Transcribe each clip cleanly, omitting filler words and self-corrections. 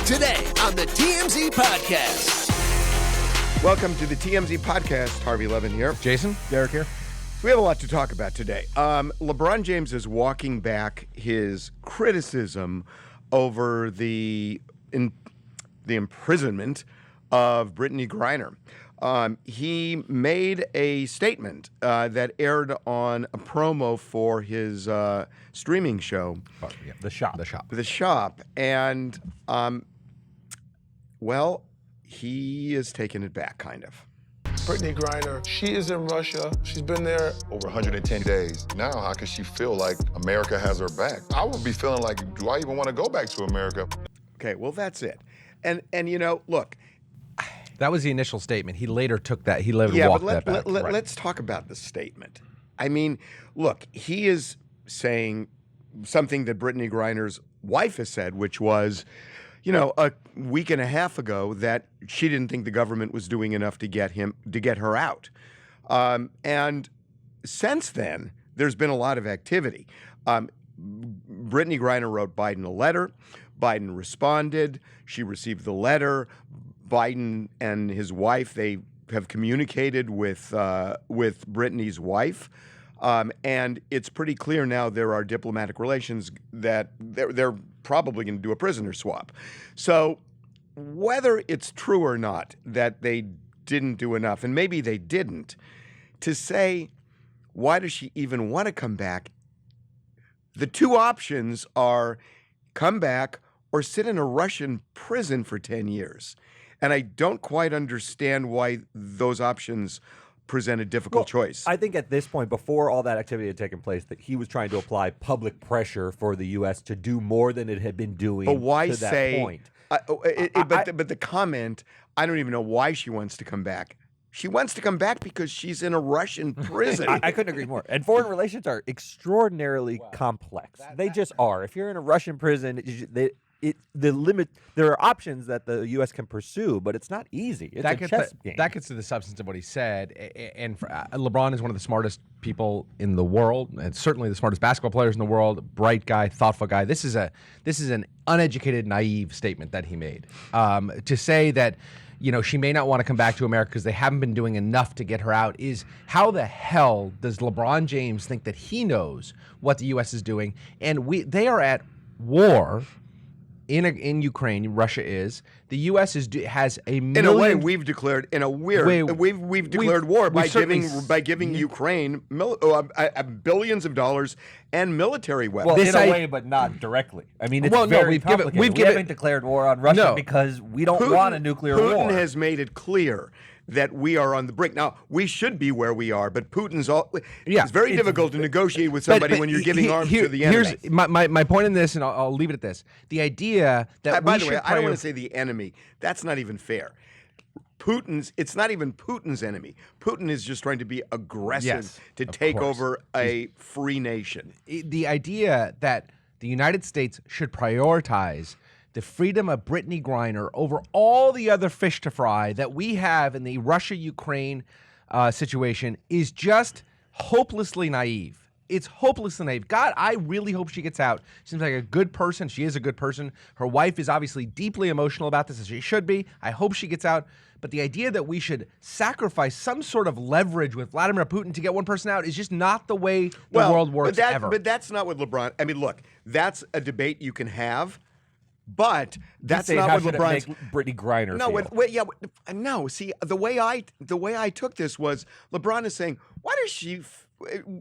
Today on the TMZ Podcast. Welcome to the TMZ Podcast. Harvey Levin here. Jason? Derek here. We have a lot to talk about today. LeBron James is walking back his criticism over the imprisonment of Brittney Griner. He made a statement that aired on a promo for his streaming show. The Shop. The Shop. And, well, he is taking it back, kind of. Brittney Griner, she is in Russia. She's been there over 110 days. Now, how can she feel like America has her back? I would be feeling like, do I even want to go back to America? Okay, well, that's it. And you know, look. That was the initial statement. He later took that. He later walked that back. Let's talk about the statement. I mean, look, he is saying something that Brittney Griner's wife has said, which was, you know, a week and a half ago that she didn't think the government was doing enough to get her out. And since then, there's been a lot of activity. Brittney Griner wrote Biden a letter. Biden responded. She received the letter. Biden and his wife, they have communicated with Brittney's wife. And it's pretty clear now there are diplomatic relations that they're probably going to do a prisoner swap. So whether it's true or not that they didn't do enough, and maybe they didn't, to say, why does she even want to come back? The two options are come back or sit in a Russian prison for 10 years. And I don't quite understand why those options present a difficult choice. I think at this point, before all that activity had taken place, that he was trying to apply public pressure for the U.S. to do more than it had been doing. But why to say? That point. But the comment, I don't even know why she wants to come back. She wants to come back because she's in a Russian prison. I couldn't agree more. And foreign relations are extraordinarily complex. They just are. If you're in a Russian prison, there are options that the U.S. can pursue, but it's not easy. It's a chess game. That gets to the substance of what he said. And LeBron is one of the smartest people in the world, and certainly the smartest basketball players in the world. Bright guy, thoughtful guy. This is an uneducated, naive statement that he made. To say that, you know, she may not want to come back to America because they haven't been doing enough to get her out is how the hell does LeBron James think that he knows what the U.S. is doing? And they are at war. In Ukraine, Russia is. The U.S. has a million. In a way, we've declared we've declared war by giving Ukraine billions of dollars and military weapons. Well, in a way, but not directly. I mean, it's very complicated. We haven't declared war on Russia because we don't want a nuclear war. Putin has made it clear that we are on the brink. Now, we should be where we are, but Putin's it's very difficult to negotiate with somebody when you're giving arms to the enemy. Here's my point in this, and I'll leave it at this. The idea that by the way, I don't want to say the enemy. That's not even fair. It's not even Putin's enemy. Putin is just trying to be aggressive to take over a free nation. The idea that the United States should prioritize the freedom of Brittney Griner over all the other fish to fry that we have in the Russia-Ukraine situation is just hopelessly naive. It's hopelessly naive. God, I really hope she gets out. She seems like a good person. She is a good person. Her wife is obviously deeply emotional about this, as she should be. I hope she gets out. But the idea that we should sacrifice some sort of leverage with Vladimir Putin to get one person out is just not the way the world works ever. But that's not what LeBron... I mean, look, that's a debate you can have. But that's not what LeBron's. Brittney Griner. No. See, the way I took this was LeBron is saying, why does she?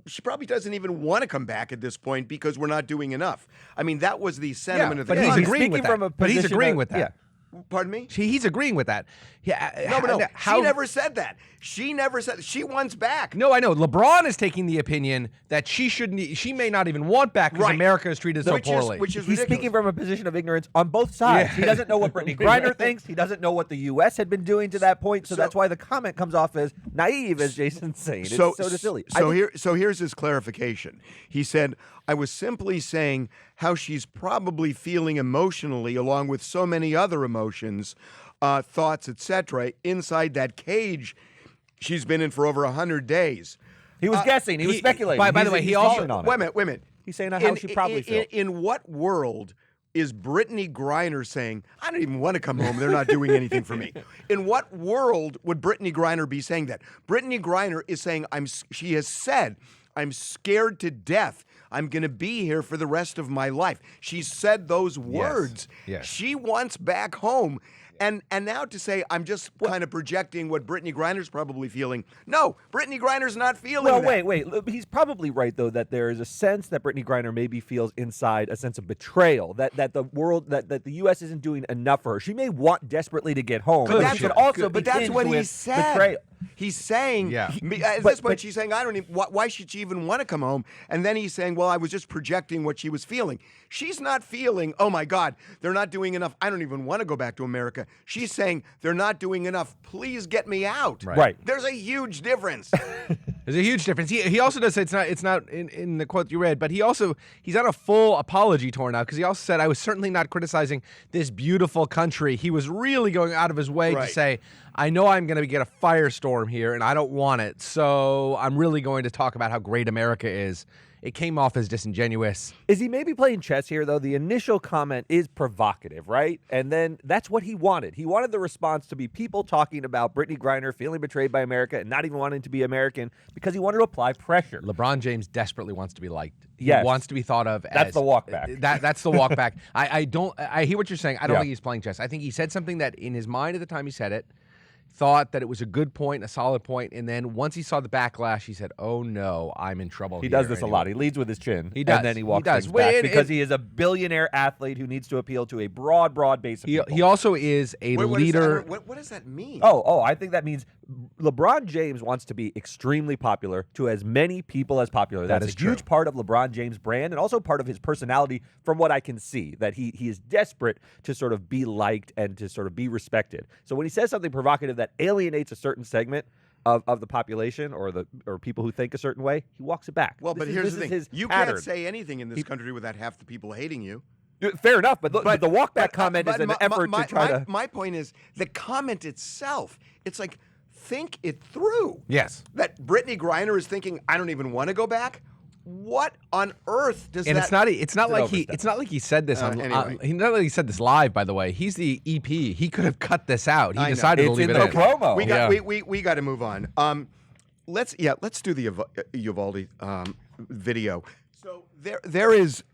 She probably doesn't even want to come back at this point because we're not doing enough. I mean, that was the sentiment of the. But he's agreeing with that. But he's agreeing with that. Pardon me? He's agreeing with that. No. She never said that. She never said she wants back. No, I know. LeBron is taking the opinion that she shouldn't. She may not even want back because America is treated so poorly. Which is He's ridiculous. speaking from a position of ignorance on both sides. He doesn't know what Brittney Griner thinks. He doesn't know what the U.S. had been doing to that point. So that's why the comment comes off as naive, as Jason's saying. It's so silly. So here's his clarification. He said, I was simply saying how she's probably feeling emotionally, along with so many other emotions, thoughts, etc., inside that cage she's been in for over 100 days. He was guessing. He was speculating. By the way, he also... Wait a minute. He's saying how she probably feels. In what world is Brittney Griner saying, I don't even want to come home. They're not doing anything for me. In what world would Brittney Griner be saying that? Brittney Griner is saying, she has said, I'm scared to death. I'm going to be here for the rest of my life. She said those words. Yes. She wants back home. And now to say, I'm just kind of projecting what Brittney Griner's probably feeling. No, Brittney Griner's not feeling that. Wait. He's probably right, though, that there is a sense that Brittney Griner maybe feels inside a sense of betrayal, that the world, that the U.S. isn't doing enough for her. She may want desperately to get home. But that's what he with said. betrayal. He's saying, Yeah. at this point, she's saying, I don't even, why should she even want to come home? And then he's saying, well, I was just projecting what she was feeling. She's not feeling, oh my God, they're not doing enough. I don't even want to go back to America. She's saying, they're not doing enough. Please get me out. Right. There's a huge difference. There's a huge difference. He also does say it's not in the quote you read, but he's on a full apology tour now, because he also said, I was certainly not criticizing this beautiful country. He was really going out of his way to say, I know I'm going to get a firestorm here, and I don't want it, so I'm really going to talk about how great America is. It came off as disingenuous. Is he maybe playing chess here, though? The initial comment is provocative, right? And then that's what he wanted. He wanted the response to be people talking about Brittney Griner feeling betrayed by America and not even wanting to be American because he wanted to apply pressure. LeBron James desperately wants to be liked. He Yes. wants to be thought of as... That's the walk back. That's the walk back. I hear what you're saying. I don't Yeah. think he's playing chess. I think he said something that in his mind at the time he said it, thought that it was a good point, a solid point, and then once he saw the backlash, he said, oh no, I'm in trouble He here. does this And a lot. He leads with his chin. He does. And then he He walks does. things Well, back because he is a billionaire athlete who needs to appeal to a broad base of people. He also is a leader. What does that mean? Oh, I think that means LeBron James wants to be extremely popular to as many people as popular. That That's is a huge part of LeBron James' brand and also part of his personality from what I can see, that he is desperate to sort of be liked and to sort of be respected. So when he says something provocative that alienates a certain segment of the population or people who think a certain way, he walks it back. Well, but here's the thing. You pattern. can't say anything in this country without half the people hating you. Fair enough, but the walkback comment is an effort to try to... My point is, the comment itself, it's like, think it through. Yes. That Brittney Griner is thinking, I don't even want to go back? What on earth does And that... it's not like he said this anyway. not like he said this live, by the way. He's the EP. He could have cut this out. He I know. decided to It's leave in it the in. promo. We got to move on. Let's do the Uvalde video. So there is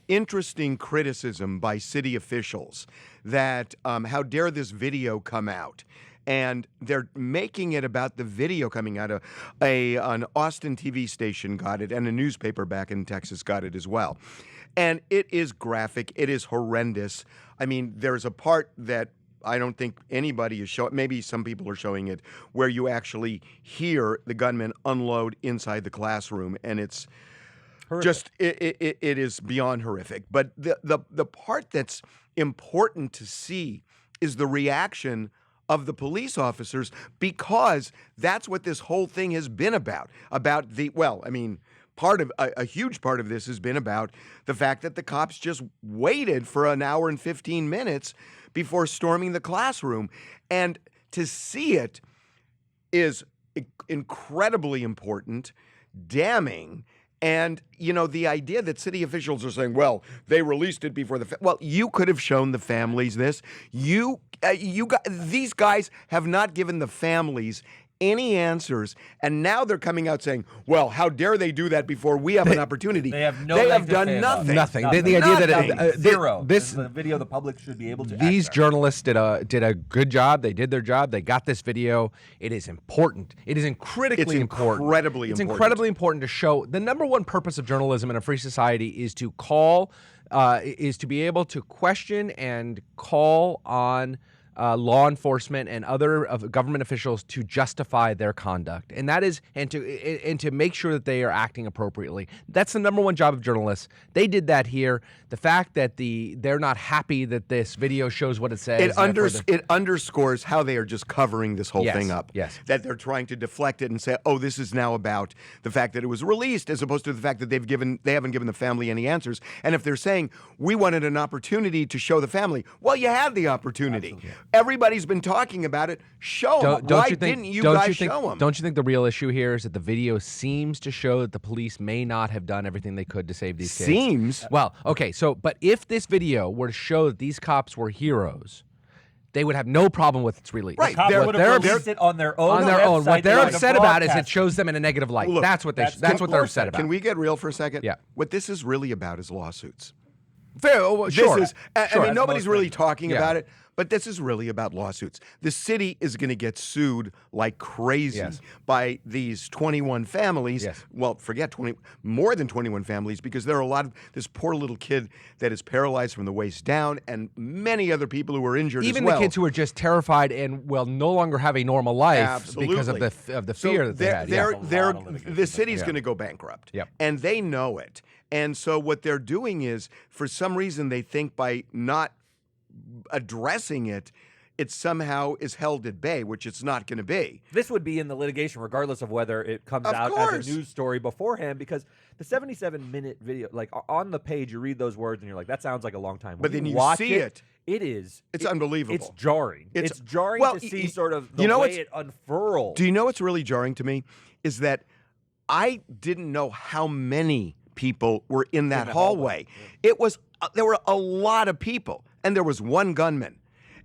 interesting criticism by city officials that how dare this video come out. And they're making it about the video coming out of an Austin TV station got it, and a newspaper back in Texas got it as well. And it is graphic. It is horrendous. I mean, there's a part that I don't think anybody is showing. Maybe some people are showing it, where you actually hear the gunman unload inside the classroom, and it's horrific. It is beyond horrific. But the part that's important to see is the reaction of the police officers, because that's what this whole thing has been about. A huge part of this has been about the fact that the cops just waited for an hour and 15 minutes before storming the classroom. And to see it is incredibly important, damning. And, the idea that city officials are saying, well, they released it before well, you could have shown the families this. These guys have not given the families any answers, and now they're coming out saying, well, how dare they do that before we have an opportunity? They have no They leg have to done stand on. nothing. The idea that Zero. this is the video the public should be able to these access. journalists did a good job. They did their job. They got this video. It is important. It is critically important. Incredibly It's important. incredibly important to show. The number one purpose of journalism in a free society is to is to be able to question and call on law enforcement and other government officials to justify their conduct, and that is and to make sure that they are acting appropriately. That's the number one job of journalists. They did that here. The fact that they're not happy that this video shows what it says. It underscores how they are just covering this whole thing up. Yes. That they're trying to deflect it and say, oh, this is now about the fact that it was released, as opposed to the fact that they haven't given the family any answers. And if they're saying, we wanted an opportunity to show the family, well, you had the opportunity. Everybody's been talking about it. Show them. Why didn't you guys show them? Don't you think the real issue here is that the video seems to show that the police may not have done everything they could to save these kids? Seems. Well, okay, but if this video were to show that these cops were heroes, they would have no problem with its release. Right. They would have released it on their own. What they're upset about is it broadcast shows them in a negative light. Look, that's what they're upset about. Can we get real for a second? Yeah. What this is really about is lawsuits. Fair, sure. This is, I mean, nobody's really things. talking Yeah. about it, but this is really about lawsuits. The city is going to get sued like crazy Yes. by these 21 families. Yes. Well, forget more than 21 families, because there are a lot of this poor little kid that is paralyzed from the waist down, and many other people who are injured Even as well. the kids who are just terrified and will no longer have a normal life Absolutely. because of the So fear that they had. the city's going to go bankrupt. Yep. And they know it. And so what they're doing is, for some reason, they think by not addressing it, it somehow is held at bay, which it's not going to be. This would be in the litigation, regardless of whether it comes Of out course. as a news story beforehand, because the 77-minute video, like on the page, you read those words and you're like, that sounds like a long time. But When then you watch see it. It's unbelievable. It's jarring. It's jarring well, to see sort of the you know way what's- it unfurls. Do you know what's really jarring to me? Is that I didn't know how many people were in that hallway. It was there were a lot of people, and there was one gunman.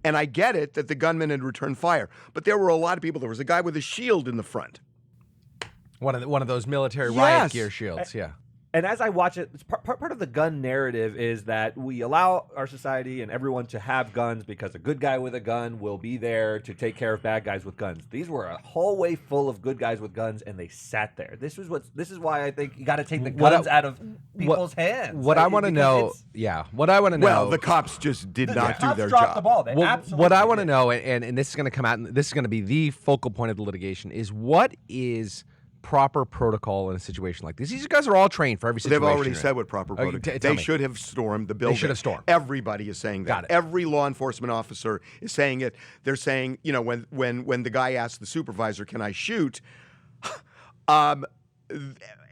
And I get it that the gunman had returned fire, but there were a lot of people. There was a guy with a shield in the front. One of those military riot Yes. gear shields. Yeah. And as I watch it, part of the gun narrative is that we allow our society and everyone to have guns because a good guy with a gun will be there to take care of bad guys with guns. These were a hallway full of good guys with guns, and they sat there. This is why I think you got to take the guns out of people's hands. What I want to know, what I want to know. Well, the cops just did not do their dropped job. the ball. They Well, absolutely what I want to did. know, and this is going to come out, and this is going to be the focal point of the litigation, is what is proper protocol in a situation like this? These guys are all trained for every situation. They've already you're in. said what proper protocol. tell They me. should have stormed the building. should have stormed. Everybody is saying that. Got it. Every law enforcement officer is saying it. They're saying, you know, when the guy asked the supervisor, "Can I shoot?"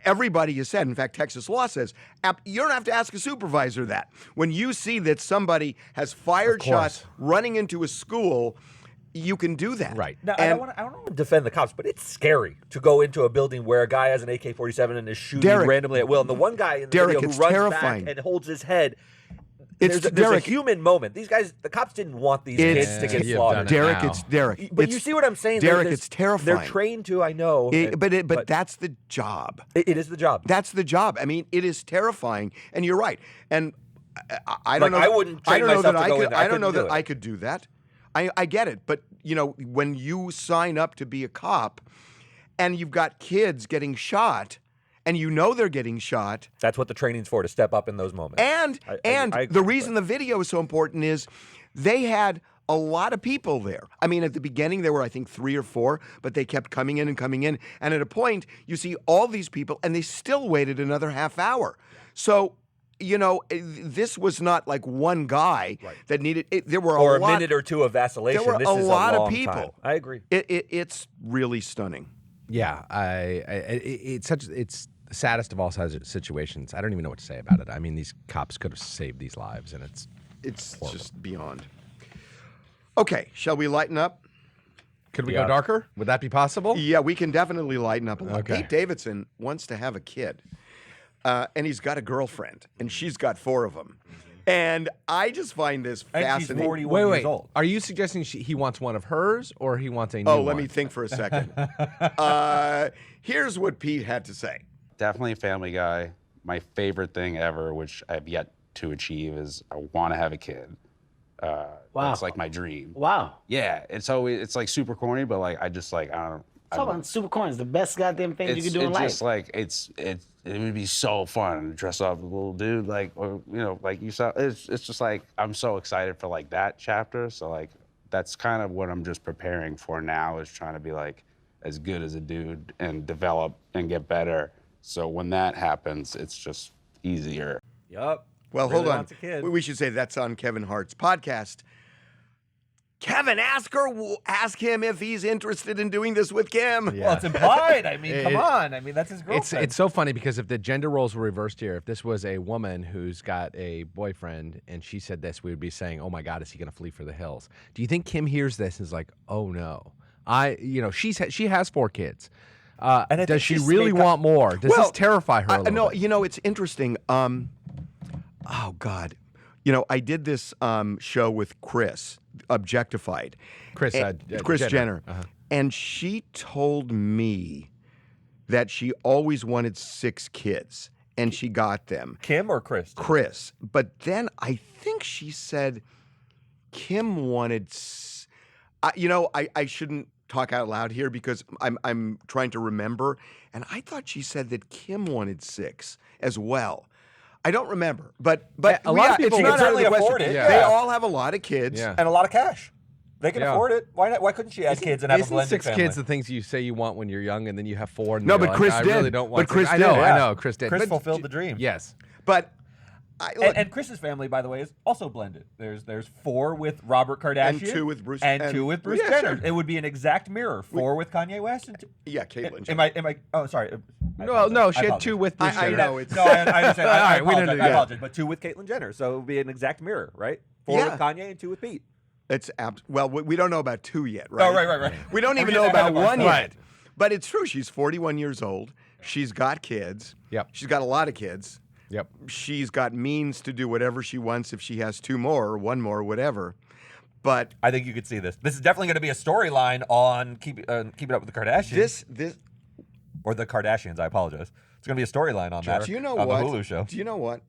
Everybody has said. In fact, Texas law says you don't have to ask a supervisor that. When you see that somebody has fired shots running into a school, you can do that. Right. Now, I don't want to defend the cops, but it's scary to go into a building where a guy has an AK-47 and is shooting Derek, randomly at will. And the one guy in the Derek, video who it's runs terrifying. back and holds his head, It's there's Derek. a human moment. These guys, the cops didn't want these kids to get you've slaughtered. done it. Derek, now. it's Derek. But It's- you see what I'm saying? Derek, There's- it's terrifying. They're trained to, I know. But that's the job. It is the job. That's the job. I mean, it is terrifying, and you're right. And I don't Like, know. I wouldn't I train don't know myself that to I go could. in there. I I don't know couldn't that do it. I could do that. I get it, but you know, when you sign up to be a cop, and you've got kids getting shot, and you know they're getting shot, That's what the training's for, to step up in those moments. and I agree the with reason the video is so important is they had a lot of people there. I mean, at the beginning there were, I think, 3 or 4, but they kept coming in and coming in. And at a point, you see all these people, and they still waited another half hour. So, you know, this was not like one guy that needed it. There were or a lot, minute or two of vacillation. There were This a is lot of long people. time. I agree. It's really stunning. Yeah, it's the saddest of all situations. I don't even know what to say about it. I mean, these cops could have saved these lives, and it's Just beyond. Okay, shall we lighten up? Could we Yeah. go darker? Would that be possible? Yeah, we can definitely lighten up a lot. Okay. Pete Davidson wants to have a kid, and he's got a girlfriend, and she's got 4 of them. And I just find this And she's fascinating. 41 years old. Are you suggesting he wants one of hers, or he wants a new Oh, one? let me think for a second. Here's what Pete had to say. Definitely a family guy. My favorite thing ever, which I've yet to achieve, is I want to have a kid. Wow. That's like my dream. Wow. Yeah, it's like super corny, but like I just like I don't. Talk about super coins, the best goddamn thing you can do in It's life. just like it would be so fun to dress up as a little dude, like, or you know, like you saw. It's just like I'm so excited for like that chapter. So like that's kind of what I'm just preparing for now, is trying to be like as good as a dude and develop and get better. So when that happens, it's just easier. Yup. Well, Really hold on. wants a kid. We should say that's on Kevin Hart's podcast. Kevin, ask him if he's interested in doing this with Kim. Yeah. Well, it's implied. I mean, come on. I mean, that's his girlfriend. It's so funny because if the gender roles were reversed here, if this was a woman who's got a boyfriend and she said this, we would be saying, "Oh my God, is he going to flee for the hills?" Do you think Kim hears this and is like, "Oh no, she has 4 kids. Does she really want more? Does this terrify her a little No, bit? it's interesting. Oh God, I did this show with Chris, Objectified. Chris Jenner. And she told me that she always wanted 6 kids, and she got them. Kim or Chris? Chris. But then I think she said Kim wanted. I shouldn't talk out loud here because I'm trying to remember, and I thought she said that Kim wanted 6 as well. I don't remember, but a lot of people it's not certainly out of the afford question. it. They Yeah. all have a lot of kids. Yeah. And a lot of cash. They can Yeah. afford it. Why not? Why couldn't she have kids and have a Isn't blended 6 family? kids the things you say you want when you're young, and then you have 4? And No, you're but like, Chris I did. really don't want. But Chris I know, did. I know, Chris did. Chris But fulfilled the dream. Yes. But And Chris's family, by the way, is also blended. There's 4 with Robert Kardashian And 2 with Bruce- and and- 2 with Bruce Yeah, Jenner. sure. It would be an exact mirror. 4 with Kanye West and 2. yeah, Caitlyn. Am I? Oh, sorry. No, she had 2 with Bruce I Jenner. know. It's, No, I understand. I right, we apologize. didn't do I that. apologize. But 2 with Caitlyn Jenner, so it would be an exact mirror, right? 4 Yeah. with Kanye and 2 with Pete. it's well, we don't know about 2 yet, right? Oh, right. We don't We're even just know ahead about of 1 ourselves. yet. But it's true. She's 41 years old. She's got kids. Yep. She's got a lot of kids. Yep. She's got means to do whatever she wants if she has 2 more or 1 more, whatever. But I think you could see this. This is definitely going to be a storyline on Keep It Up with the Kardashians. this. Or the Kardashians, I apologize. It's going to be a storyline on that. Do you know on what? the Hulu show. Do you know what?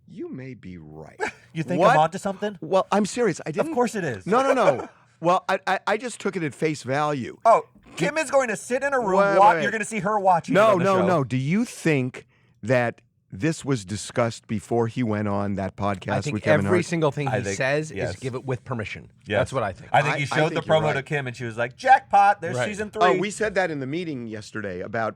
You may be right. You think What? I'm onto something? Well, I'm serious. I didn't. Of course it is. No. Well, I just took it at face value. Oh, Kim is going to sit in a room. Wait. You're going to see her watching. No, it on the show. no. Do you think that this was discussed before he went on that podcast I with think Kevin every Hart? single thing I he think- says yes. is give it with permission. Yes. That's what I think. I think he showed the think you're promo right. to Kim, and she was like, "Jackpot! There's Right. season 3." Oh, we said that in the meeting yesterday about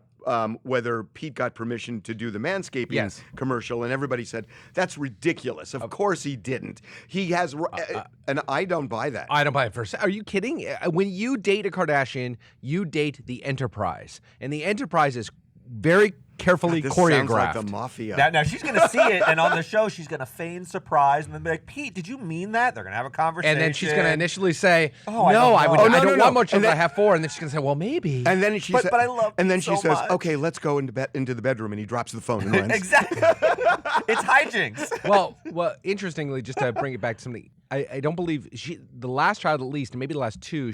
whether Pete got permission to do the manscaping Yes. commercial, and everybody said that's ridiculous. Of course he didn't. He has, and I don't buy that. I don't buy it first. Are you kidding? When you date a Kardashian, you date the enterprise, and the enterprise is very carefully this choreographed. sounds like the mafia. Now she's going to see it, and on the show she's going to feign surprise, and then be like, "Pete, did you mean that?" They're going to have a conversation, And then she's going to initially say, Oh, I "No, don't I know. would. Oh, I no, don't no, want no. more children. And I have 4." And then she's going to say, "Well, maybe." And then she But- said, but I love and then Pete she so says, much. "Okay, let's go into the bedroom," and he drops the phone and runs. Exactly. It's hijinks. well, interestingly, just to bring it back to something, I don't believe the last child, at least, and maybe the last 2,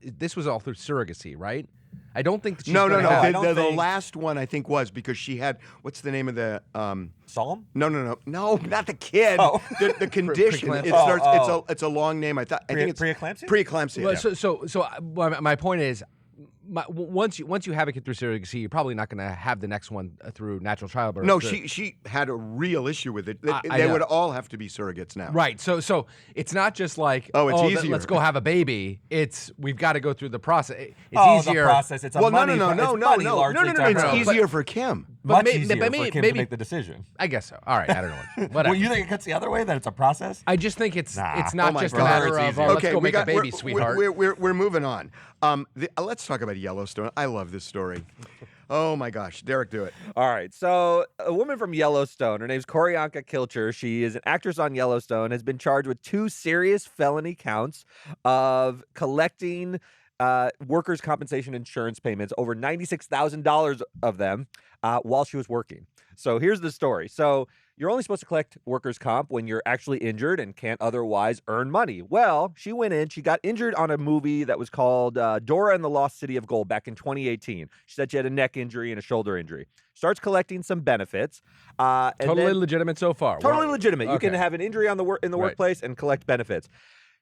this was all through surrogacy, right? I don't think that she's No. gonna have- I don't The think- last one I think was because she had what's the name of the Psalm? No, not the kid. Oh. The condition. It Preeclampsia. starts. It's a long name. I think it's Preeclampsia? Preeclampsia. Well, so my point is, once you have a kid through surrogacy, you're probably not going to have the next one through natural childbirth. No, she had a real issue with it. I They know. would all have to be surrogates now. Right. So it's not just like, Oh, it's easier. let's go have a baby. It's we've got to go through the process. It's The easier. process. It's a Well, money. no. It's money largely It's talking about. easier for Kim. Much But easier but for Kim maybe to make the decision. I guess so. All right. I don't know. Whatever. Well, you think it cuts the other way? That it's a process? I just think it's Nah. not Oh my just a God. matter It's of easier. let's Okay, go we make a got- baby, we're- sweetheart. We're moving on. Let's talk about Yellowstone. I love this story. Oh my gosh, Derek, do it. All right. So, a woman from Yellowstone, her name's Koryanka Kilcher. She is an actress on Yellowstone, has been charged with 2 serious felony counts of collecting workers' compensation insurance payments, over $96,000 of them, while she was working. So, here's the story. So, you're only supposed to collect workers' comp when you're actually injured and can't otherwise earn money. Well, she went in, she got injured on a movie that was called Dora and the Lost City of Gold back in 2018. She said she had a neck injury and a shoulder injury. Starts collecting some benefits. And Totally then- legitimate so far. Totally Wow. legitimate. You can Okay. have an injury on the in the Right. workplace and collect benefits.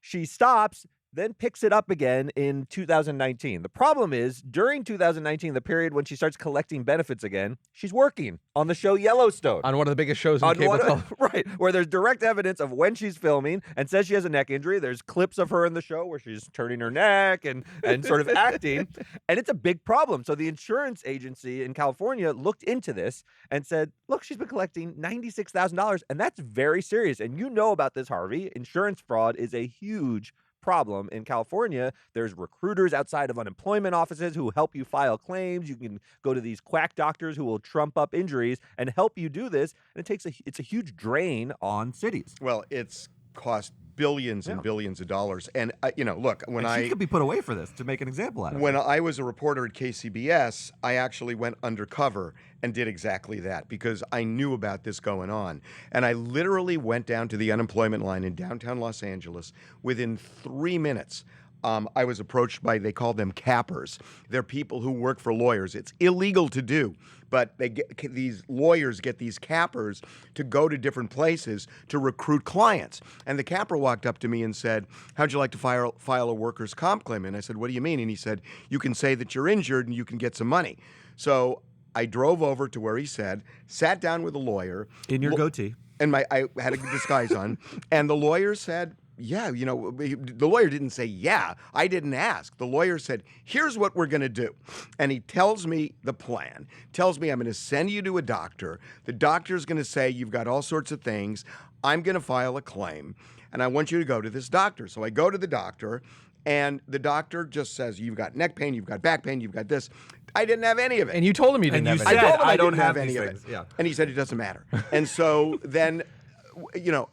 She stops, then picks it up again in 2019. The problem is, during 2019, the period when she starts collecting benefits again, she's working on the show Yellowstone. On one of the biggest shows in On cable one of- television. right, where there's direct evidence of when she's filming and says she has a neck injury. There's clips of her in the show where she's turning her neck and sort of acting, and it's a big problem. So the insurance agency in California looked into this and said, look, she's been collecting $96,000, and that's very serious. And you know about this, Harvey. Insurance fraud is a huge problem. In California, there's recruiters outside of unemployment offices who help you file claims. You can go to these quack doctors who will trump up injuries and help you do this. And it's a huge drain on cities. Well, it's cost billions and billions of dollars. And, look, when she could be put away for this, to make an example out of it. When I was a reporter at KCBS, I actually went undercover and did exactly that because I knew about this going on. And I literally went down to the unemployment line in downtown Los Angeles. Within 3 minutes, I was approached by, they call them cappers. They're people who work for lawyers. It's illegal to do, but these lawyers get these cappers to go to different places to recruit clients. And the capper walked up to me and said, how'd you like to file a workers' comp claim? And I said, what do you mean? And he said, you can say that you're injured and you can get some money. So I drove over to where he said, sat down with a lawyer. In your goatee. And I had a disguise on. And the lawyer said, yeah, the lawyer didn't say, yeah, I didn't ask. The lawyer said, here's what we're going to do. And he tells me the plan, tells me I'm going to send you to a doctor. The doctor's going to say you've got all sorts of things. I'm going to file a claim, and I want you to go to this doctor. So I go to the doctor, and the doctor just says, you've got neck pain, you've got back pain, you've got this. I didn't have any of it. And you told him you didn't have any. I told him I don't didn't have have any these of things. it. Yeah. And he said it doesn't matter. And so then,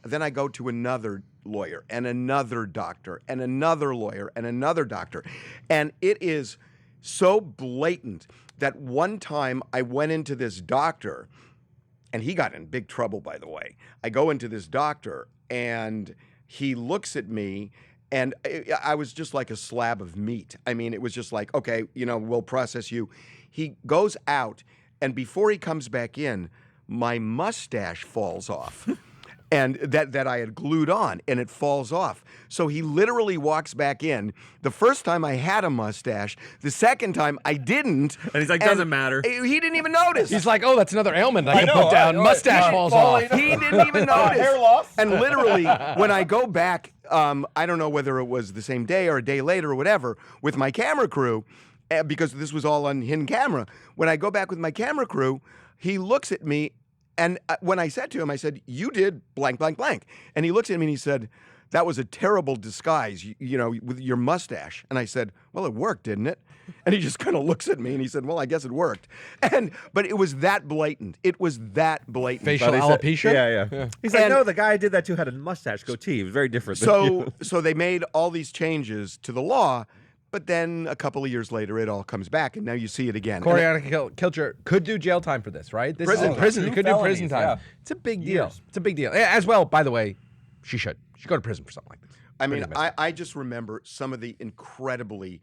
then I go to another lawyer and another doctor and another lawyer and another doctor. And it is so blatant that one time I went into this doctor, and he got in big trouble, by the way. I go into this doctor, and he looks at me, and I was just like a slab of meat. I mean, it was just like, okay, we'll process you. He goes out, and before he comes back in, my mustache falls off. And that I had glued on, and it falls off. So he literally walks back in. The first time I had a mustache. The second time I didn't. And he's like, doesn't matter. He didn't even notice. He's like, oh, that's another ailment I can put down. Mustache falls off. He didn't even notice. Hair loss. And literally, when I go back, I don't know whether it was the same day or a day later or whatever, with my camera crew, because this was all on hidden camera. When I go back with my camera crew, he looks at me. And when I said to him, I said, you did blank, blank, blank. And he looks at me and he said, that was a terrible disguise, with your mustache. And I said, well, it worked, didn't it? And he just kind of looks at me and he said, well, I guess it worked. But it was that blatant. It was that blatant. Facial alopecia? Yeah. He's like, no, the guy I did that to had a mustache goatee. It was very different. So they made all these changes to the law. But then a couple of years later, it all comes back, and now you see it again. Coriander Kilcher could do jail time for this, right? Prison. He could do prison time. Yeah. It's a big deal. It's a big deal. As well, by the way, she should go to prison for something like this. I mean, I just remember some of the incredibly,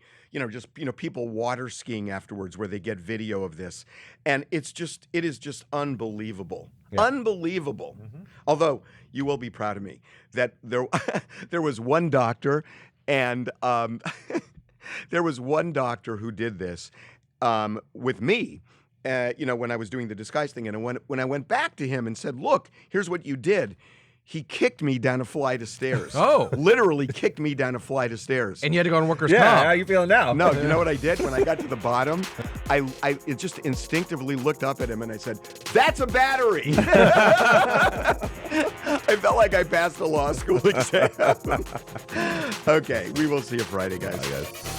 people water skiing afterwards where they get video of this. And it is just unbelievable. Yeah. Unbelievable. Mm-hmm. Although you will be proud of me that there was one doctor and there was one doctor who did this with me, when I was doing the disguise thing. And when I went back to him and said, look, here's what you did, he kicked me down a flight of stairs. Oh. Literally kicked me down a flight of stairs. And you had to go on workers' comp. How you feeling now? No, you know what I did? When I got to the bottom, I just instinctively looked up at him and I said, that's a battery. I felt like I passed a law school exam. Okay, we will see you Friday, guys. Bye, guys.